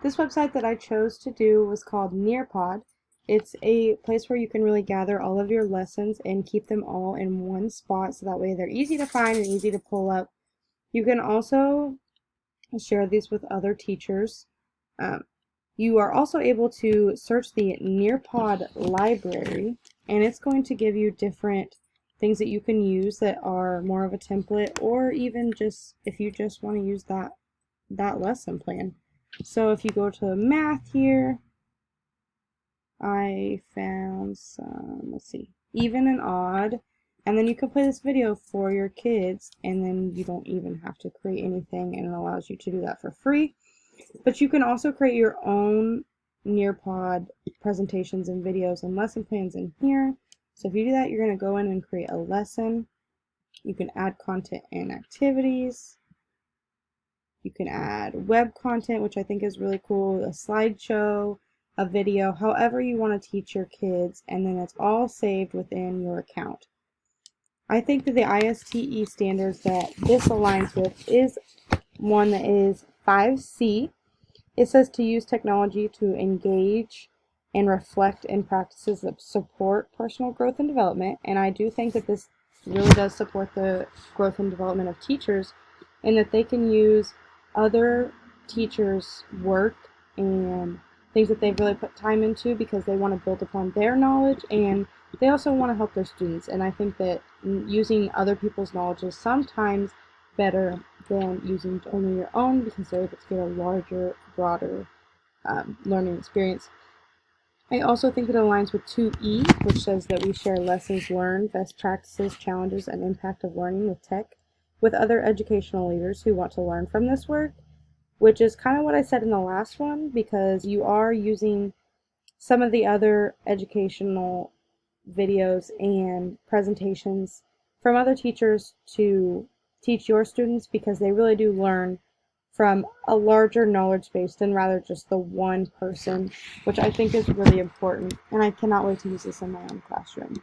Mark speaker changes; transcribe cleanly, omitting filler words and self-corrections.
Speaker 1: This website that I chose to do was called Nearpod. It's a place where you can really gather all of your lessons and keep them all in one spot so that way they're easy to find and easy to pull up. You can also share these with other teachers. You are also able to search the Nearpod library, and it's going to give you different things that you can use that are more of a template, or even just if you just want to use that lesson plan. So if you go to math here, I found some, let's see, even and odd, and then you can play this video for your kids, and then you don't even have to create anything, and it allows you to do that for free. But you can also create your own Nearpod presentations and videos and lesson plans in here. So if you do that, you're going to go in and create a lesson. You can add content and activities. You can add web content, which I think is really cool, a slideshow, a video, however you want to teach your kids, and then it's all saved within your account. I think that the ISTE standards that this aligns with is one that is 5C. It says to use technology to engage and reflect in practices that support personal growth and development, and I do think that this really does support the growth and development of teachers, and that they can use other teachers' work and things that they've really put time into because they want to build upon their knowledge, and they also want to help their students. And I think that using other people's knowledge is sometimes better than using only your own, because they're able to get a larger, broader learning experience. I also think it aligns with 2E, which says that we share lessons learned, best practices, challenges, and impact of learning with tech with other educational leaders who want to learn from this work, which is kind of what I said in the last one, because you are using some of the other educational videos and presentations from other teachers to teach your students, because they really do learn from a larger knowledge base than rather just the one person, which I think is really important, and I cannot wait to use this in my own classroom.